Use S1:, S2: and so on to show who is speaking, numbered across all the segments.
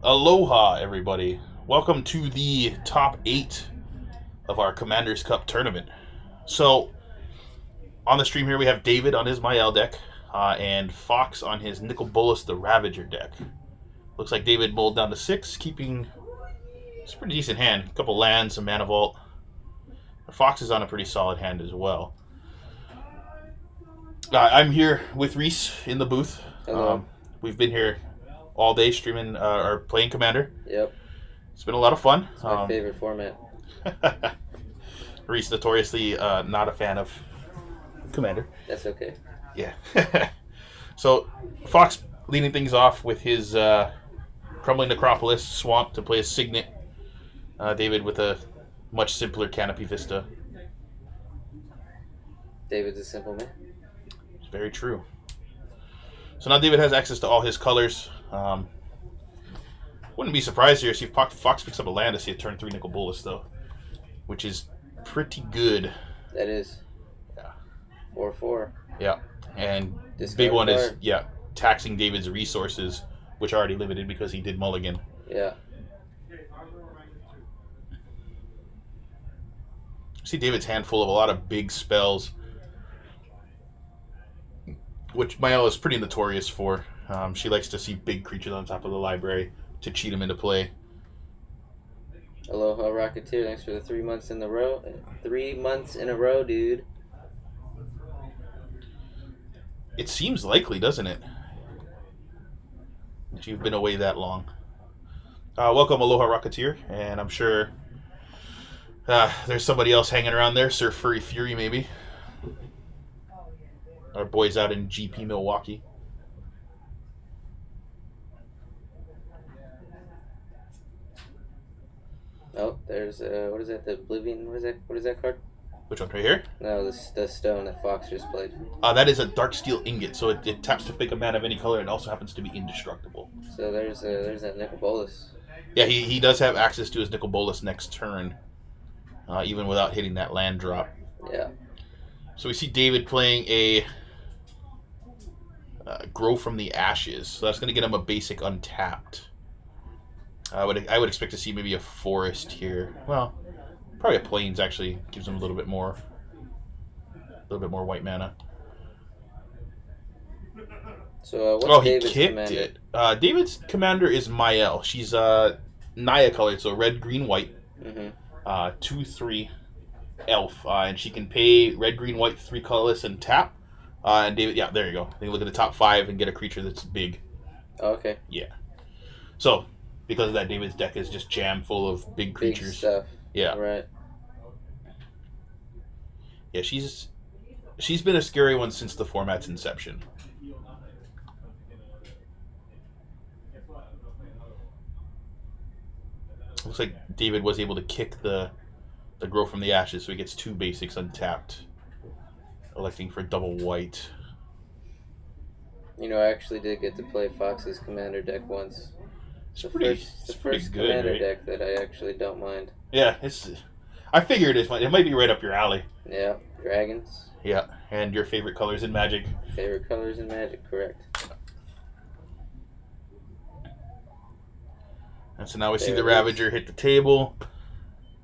S1: Aloha, everybody. Welcome to the top 8 of our Commander's Cup tournament. So, on the stream here, we have David on his Mael deck and Fox on his Nicol Bolas the Ravager deck. Looks like David mulled down to 6, keeping it's a pretty decent hand. A couple lands, some Mana Vault. Fox is on a pretty solid hand as well. I'm here with Reese in the booth.
S2: Hello.
S1: We've been here all day streaming or playing Commander.
S2: Yep.
S1: It's been a lot of fun.
S2: It's my favorite format.
S1: Reese notoriously not a fan of Commander.
S2: That's okay.
S1: Yeah. So Fox leading things off with his Crumbling Necropolis Swamp to play a Signet. David with a much simpler Canopy Vista.
S2: David's a simple man.
S1: It's very true. So now David has access to all his colors. Wouldn't be surprised here to see if Fox picks up a land to see a turn 3 Nicol Bolas, though, which is pretty good.
S2: That is.
S1: Yeah.
S2: 4/4.
S1: Yeah. And the
S2: Discard
S1: big one is,
S2: card.
S1: taxing David's resources, which are already limited because he did mulligan.
S2: Yeah.
S1: See David's hand full of a lot of big spells, which Mael is pretty notorious for. She likes to see big creatures on top of the library to cheat him into play.
S2: Aloha Rocketeer. Thanks for the 3 months in a row. 3 months in a row, dude.
S1: It seems likely, doesn't it? That you've been away that long. Welcome, Aloha Rocketeer, and I'm sure there's somebody else hanging around there, Sir Furry Fury, maybe. Our boys out in GP Milwaukee.
S2: Oh, there's what is that? The Oblivion. What is that card?
S1: Which one, right here?
S2: No, the stone that Fox just played.
S1: That is a Darksteel Ingot, so it taps to pick a mana of any color and also happens to be indestructible.
S2: So there's that Nicol Bolas.
S1: Yeah, he does have access to his Nicol Bolas next turn, even without hitting that land drop.
S2: Yeah.
S1: So we see David playing a Grow from the Ashes. So that's going to get him a basic untapped. I would expect to see maybe a forest here. Well, probably a plains actually gives him a little bit more white mana.
S2: So what's
S1: He
S2: David's
S1: kicked
S2: commander?
S1: it. David's commander is Mael. She's Naya colored, so red, green, white.
S2: Mm-hmm.
S1: 2/3 elf, and she can pay red, green, white, 3 colorless and tap. And David, there you go. You can look at the top 5 and get a creature that's big.
S2: Oh, okay.
S1: Yeah. So because of that, David's deck is just jam full of big
S2: Big
S1: creatures.
S2: stuff.
S1: Yeah.
S2: Right.
S1: Yeah, she's been a scary one since the format's inception. Looks like David was able to kick the Grow from the Ashes, so he gets 2 basics untapped, electing for double white.
S2: You know, I actually did get to play Fox's commander deck once.
S1: It's
S2: the
S1: pretty
S2: first
S1: good,
S2: commander
S1: right?
S2: deck that I actually don't mind.
S1: Yeah, I figured it might be right up your alley.
S2: Yeah, dragons.
S1: Yeah, and your favorite colors in Magic.
S2: Favorite colors in Magic, correct.
S1: And so now we see
S2: There
S1: the
S2: it is.
S1: Ravager hit the table.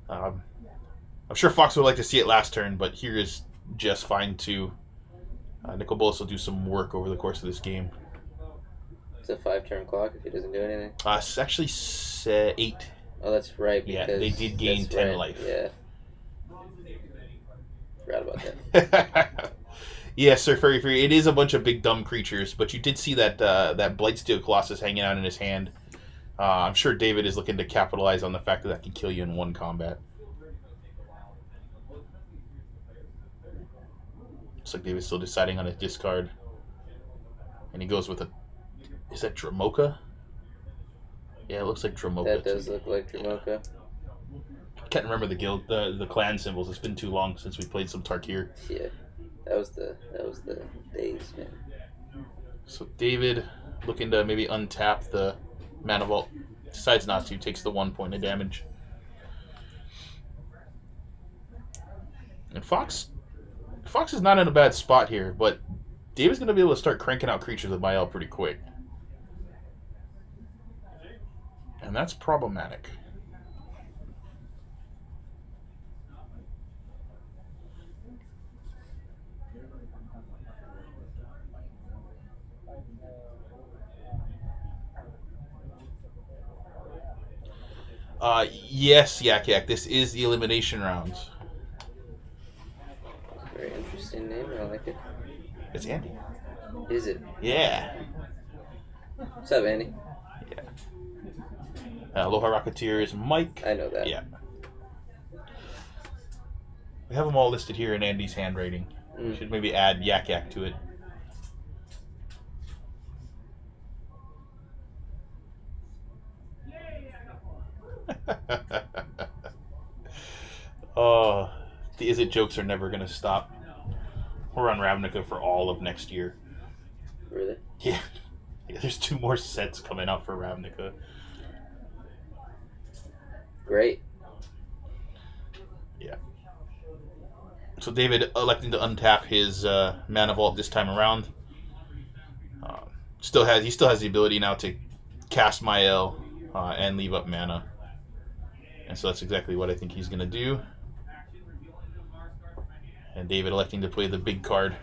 S1: I'm sure Fox would like to see it last turn, but here is just fine too. Nicol Bolas will do some work over the course of this game.
S2: It's a 5-turn clock if he doesn't do anything.
S1: It's actually 8.
S2: Oh, that's right.
S1: Yeah,
S2: Because
S1: they did gain
S2: that's
S1: 10
S2: right,
S1: life.
S2: Yeah. Forgot about that.
S1: Yeah, Sir Furry Fury. It is a bunch of big dumb creatures, but you did see that Blightsteel Colossus hanging out in his hand. I'm sure David is looking to capitalize on the fact that can kill you in one combat. Looks like David's still deciding on a discard. And he goes with is that Dramoka? Yeah, it looks like Dramoka.
S2: That does look like Dramoka.
S1: I can't remember the guild, the clan symbols. It's been too long since we played some Tarkir.
S2: Yeah. That was the days, man.
S1: So David looking to maybe untap the Mana Vault. Decides not to, takes the 1 point of damage. And Fox is not in a bad spot here, but David's going to be able to start cranking out creatures with Mael pretty quick. And that's problematic. Yes, Yak Yak. This is the elimination rounds.
S2: Very interesting name. I like it.
S1: It's Andy.
S2: Is it?
S1: Yeah.
S2: What's up, Andy?
S1: Yeah. Aloha Rocketeer is Mike.
S2: I know that.
S1: Yeah. We have them all listed here in Andy's handwriting. We should maybe add Yak Yak to it. Oh, the Is It jokes are never going to stop. We're on Ravnica for all of next year.
S2: Really?
S1: Yeah. There's 2 more sets coming out for Ravnica.
S2: Great.
S1: Yeah. So David electing to untap his Mana Vault this time around. He still has the ability now to cast Mael and leave up mana. And so that's exactly what I think he's going to do. And David electing to play the big card.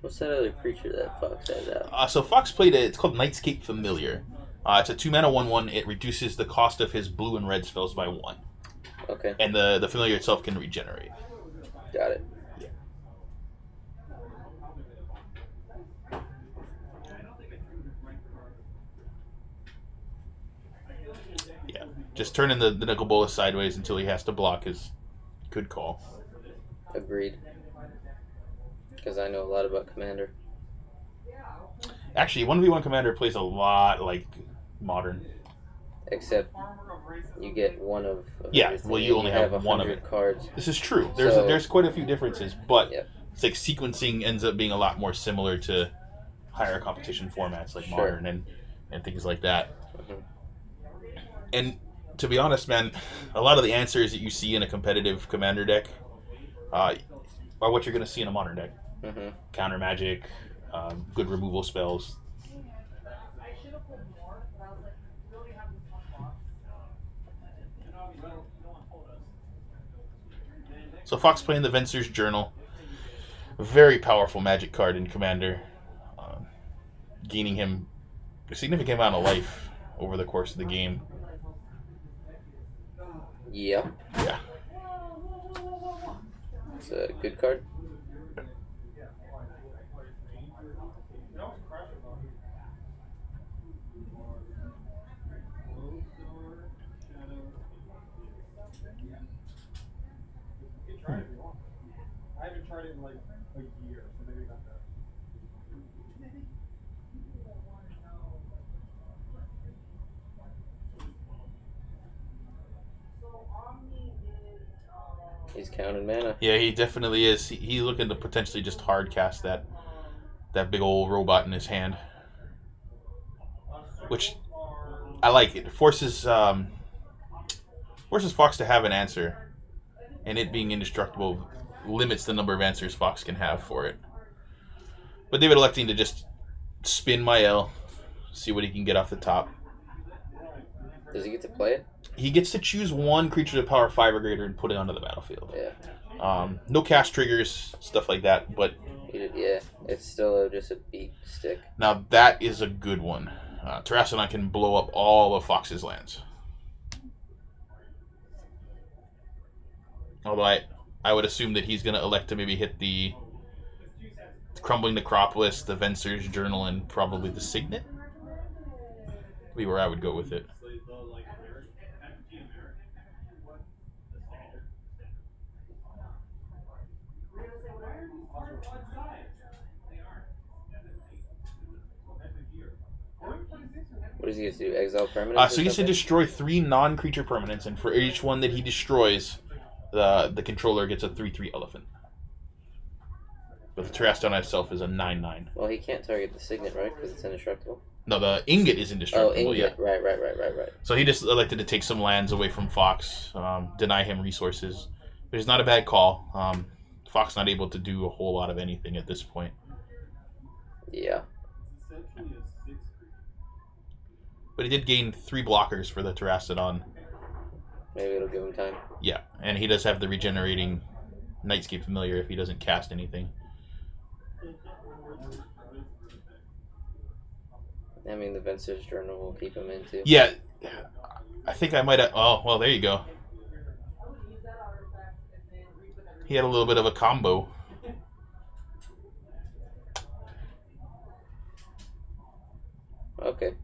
S2: What's that other creature that Fox has out?
S1: So Fox played it's called Nightscape Familiar. It's a 2-mana 1/1. It reduces the cost of his blue and red spells by 1.
S2: Okay.
S1: And the Familiar itself can regenerate.
S2: Got it.
S1: Yeah. Just turning the Nicol Bolas sideways until he has to block is good call.
S2: Agreed. Because I know a lot about Commander.
S1: Actually, 1v1 Commander plays a lot like Modern.
S2: Except you get one of
S1: well, you only have one of
S2: 100
S1: it.
S2: cards.
S1: This is true. There's quite a few differences, but
S2: Yep.
S1: it's like sequencing ends up being a lot more similar to higher competition formats like
S2: Sure.
S1: Modern and things like that.
S2: Mhm.
S1: And to be honest, man, a lot of the answers that you see in a competitive Commander deck are what you're going to see in a Modern deck.
S2: Mhm.
S1: Counter magic, good removal spells. So Fox playing the Venser's Journal. A very powerful magic card in Commander. Gaining him a significant amount of life over the course of the game.
S2: Yep.
S1: Yeah.
S2: It's a good card.
S3: I haven't tried it in like a year, so maybe not that.
S2: He's counting mana.
S1: Yeah, he definitely is. He's looking to potentially just hard cast that big old robot in his hand. Which I like. It forces Fox to have an answer, and it being indestructible limits the number of answers Fox can have for it. But David electing to just spin Mael, see what he can get off the top.
S2: Does he get to play it?
S1: He gets to choose one creature to power 5 or greater and put it onto the battlefield.
S2: Yeah.
S1: No cast triggers, stuff like that, but
S2: Yeah, it's still just a beat stick.
S1: now that is a good one. Terrasodon can blow up all of Fox's lands. Although I would assume that he's going to elect to maybe hit the Crumbling Necropolis, the Venser's Journal, and probably the Signet. Be where I would go with it.
S2: What does he get to do? Exile permanents?
S1: So he gets to destroy 3 non-creature permanents, and for each one that he destroys, the controller gets a 3/3 elephant. But the Terrasodon itself is a 9/9.
S2: Well, he can't target the Signet, right? Because it's indestructible.
S1: No, the Ingot is
S2: Oh,
S1: indestructible.
S2: Ingot.
S1: Yeah.
S2: Right.
S1: So he just elected to take some lands away from Fox, deny him resources, which is not a bad call. Fox not able to do a whole lot of anything at this point.
S2: Yeah.
S1: But he did gain 3 blockers for the Terrastodon.
S2: Maybe it'll give him time.
S1: Yeah, and he does have the regenerating Nightscape Familiar if he doesn't cast anything.
S2: I mean, the Venser's Journal will keep him in too.
S1: Yeah, I think I might have... Oh, well, there you go. He had a little bit of a combo.
S2: Okay.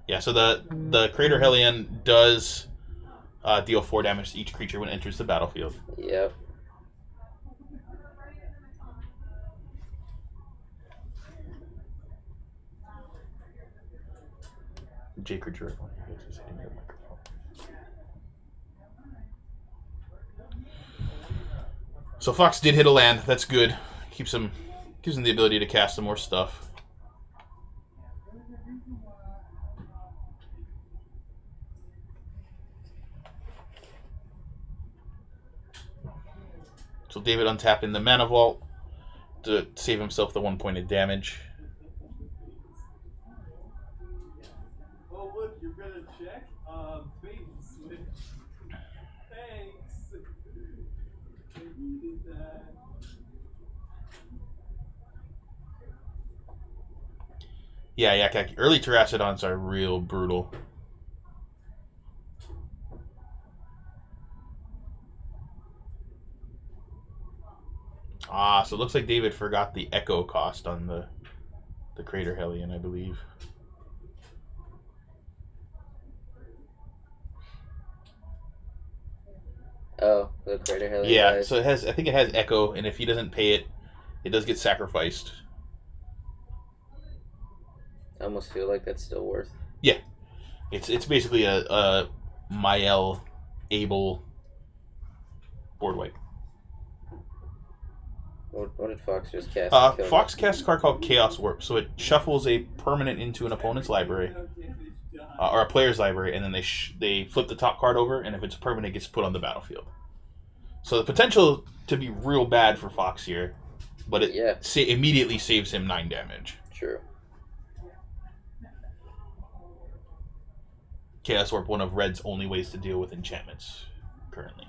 S1: Yeah, so the Crater Hellion does deal 4 damage to each creature when it enters the battlefield.
S2: Yep.
S1: J creature. So Fox did hit a land. That's good. Gives him the ability to cast some more stuff. So David untapping the Mana Vault to save himself the 1 point of damage.
S3: Oh, look, you're gonna check? Thanks. Thanks. I needed that.
S1: Yeah, early Terrastodons are real brutal. So it looks like David forgot the Echo cost on the Crater Hellion, I believe.
S2: Oh, the Crater Hellion.
S1: Yeah,
S2: dies.
S1: so it has. I think it has Echo, and if he doesn't pay it, it does get sacrificed.
S2: I almost feel like that's still worth.
S1: Yeah, it's basically a Mael Able board wipe.
S2: What did Fox just cast?
S1: Fox casts a card called Chaos Warp, so it shuffles a permanent into an opponent's library, or a player's library, and then they flip the top card over, and if it's a permanent, it gets put on the battlefield. So the potential to be real bad for Fox here, but it immediately saves him 9 damage.
S2: True.
S1: Chaos Warp, one of Red's only ways to deal with enchantments currently.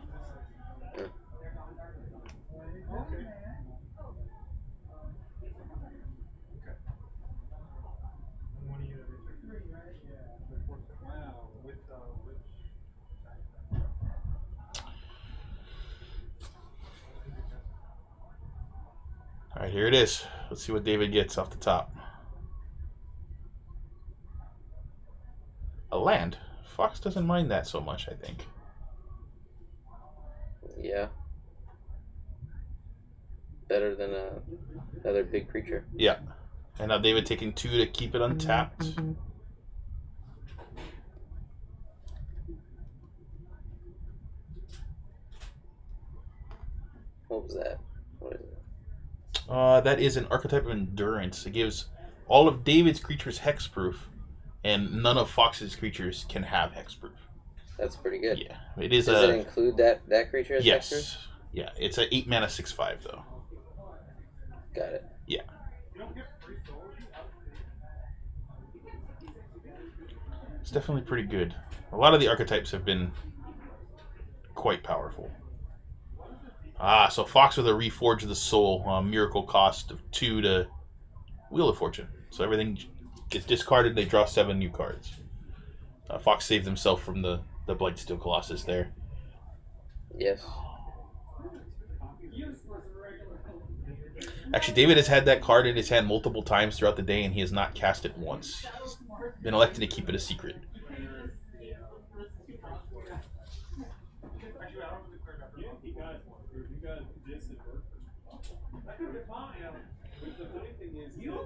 S1: All right, here it is. Let's see what David gets off the top. A land. Fox doesn't mind that so much, I think.
S2: Yeah. Better than another big creature.
S1: Yeah. And now David taking 2 to keep it untapped.
S2: What was that? What is it?
S1: That is an archetype of endurance. It gives all of David's creatures hexproof, and none of Fox's creatures can have hexproof.
S2: That's pretty good.
S1: Yeah, it is.
S2: Does it include that creature as
S1: yes.
S2: hexproof?
S1: Yeah, it's a 8 mana 6/5 though.
S2: Got it.
S1: Yeah. It's definitely pretty good. A lot of the archetypes have been quite powerful. So Fox with a Reforge of the Soul, miracle cost of 2 to Wheel of Fortune. So everything gets discarded, they draw 7 new cards. Fox saved himself from the Blightsteel Colossus there.
S2: Yes.
S1: Actually, David has had that card in his hand multiple times throughout the day, and he has not cast it once. He's been elected to keep it a secret.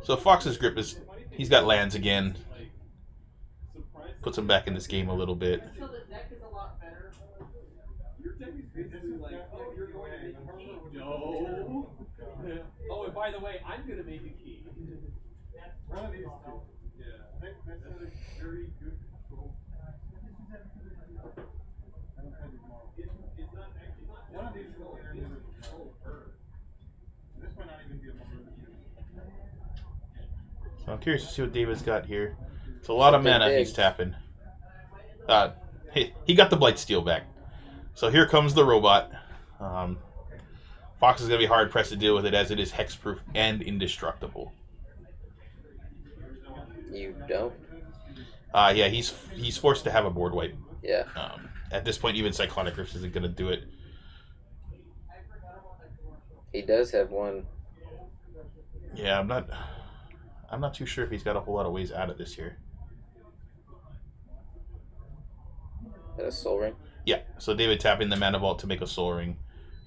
S1: So Fox's grip is, he's got lands again. Puts him back in this game a little bit.
S3: No. Oh, and by the way, I'm gonna make a key. One of these two. Yeah. That's a very good control. It's not one of these is control bird.
S1: So I'm curious to see what David's got here. It's a lot of mana he's tapping. He got the Blightsteel back. So here comes the robot. Fox is going to be hard pressed to deal with it as it is hexproof and indestructible.
S2: You don't?
S1: Yeah, he's forced to have a board wipe.
S2: Yeah.
S1: At this point, even Cyclonic Rift isn't going to do it.
S2: He does have one.
S1: Yeah, I'm not too sure if he's got a whole lot of ways out of this here.
S2: A Soul Ring?
S1: Yeah, so David tapping the Mana Vault to make a Soul Ring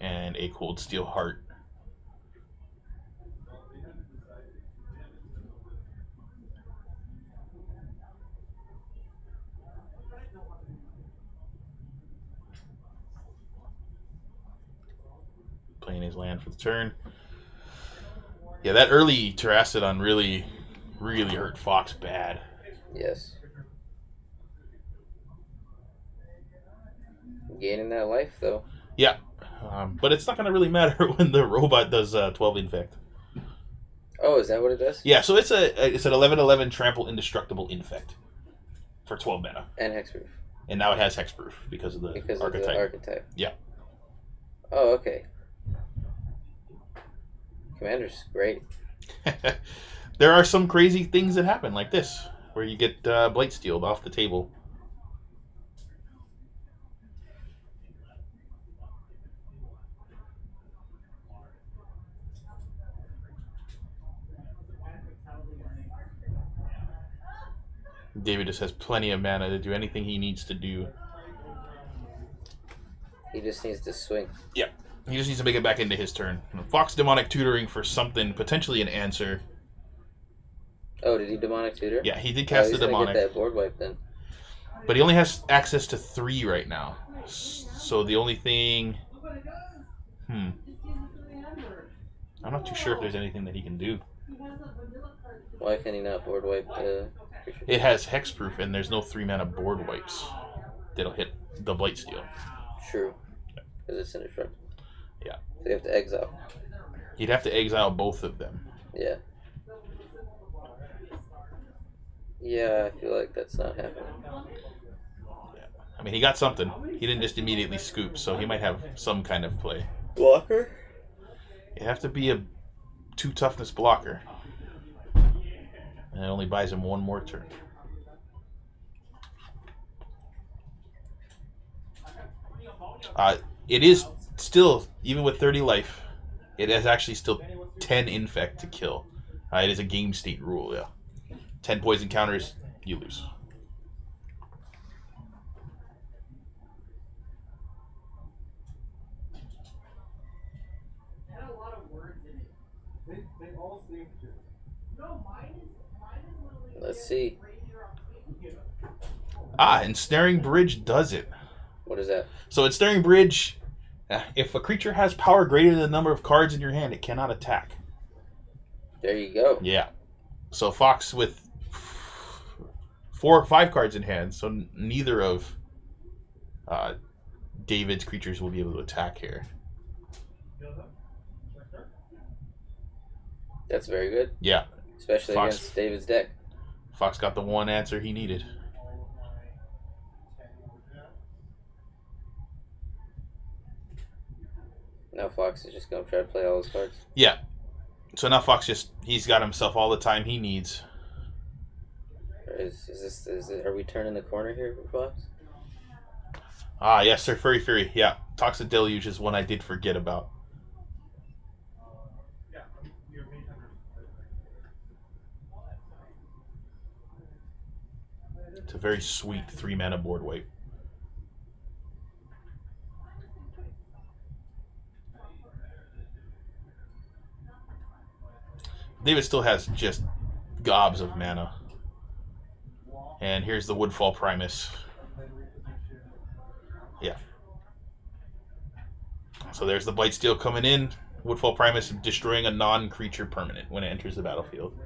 S1: and a Cold Steel Heart. Playing his land for the turn. Yeah, that early Terracodon really hurt Fox bad.
S2: Yes. Gaining that life, though.
S1: Yeah, but it's not going to really matter when the robot does 12 Infect.
S2: Oh, is that what it does?
S1: Yeah, so it's an 11/11 Trample Indestructible Infect for 12 mana.
S2: And Hexproof.
S1: And now it has Hexproof because of the archetype.
S2: Of the archetype.
S1: Yeah.
S2: Oh, okay. Commander's great.
S1: There are some crazy things that happen like this, where you get Blightsteel off the table. David just has plenty of mana to do anything he needs to do.
S2: He just needs to swing.
S1: Yeah. He just needs to make it back into his turn. Fox Demonic Tutoring for something, potentially an answer.
S2: Oh, did he Demonic Tutor?
S1: Yeah, he did cast the Demonic.
S2: Get that board wipe then.
S1: But he only has access to 3 right now. So the only thing... I'm not too sure if there's anything that he can do.
S2: Why can he not board wipe the creature?
S1: It has Hexproof, and there's no 3-mana board wipes that'll hit the Blightsteel.
S2: True. Because it's indestructible.
S1: Yeah.
S2: So you have to exile.
S1: He'd have to exile both of them.
S2: Yeah. Yeah, I feel like that's not happening.
S1: I mean, he got something. He didn't just immediately scoop, so he might have some kind of play.
S2: Blocker?
S1: You have to be a 2 toughness blocker. And it only buys him 1 more turn. It is still, even with 30 life, it is actually still 10 infect to kill. It is a game state rule, yeah. 10 poison counters, you lose.
S2: Let's see.
S1: Ensnaring Bridge does it.
S2: What is that?
S1: So Ensnaring Bridge, if a creature has power greater than the number of cards in your hand, it cannot attack.
S2: There you go.
S1: Yeah. So Fox with 4 or 5 cards in hand, so neither of David's creatures will be able to attack here.
S2: That's very good.
S1: Yeah.
S2: Especially
S1: Fox,
S2: against David's deck.
S1: Fox got the one answer he needed.
S2: Now Fox is just going to try to play all his cards.
S1: Yeah. So now Fox he's got himself all the time he needs.
S2: Are we turning the corner here for Fox?
S1: Yes, sir. Furry Fury. Yeah. Toxic Deluge is one I did forget about. It's a very sweet 3-mana board wipe. David still has just gobs of mana. And here's the Woodfall Primus. Yeah. So there's the Blightsteel coming in. Woodfall Primus destroying a non-creature permanent when it enters the battlefield.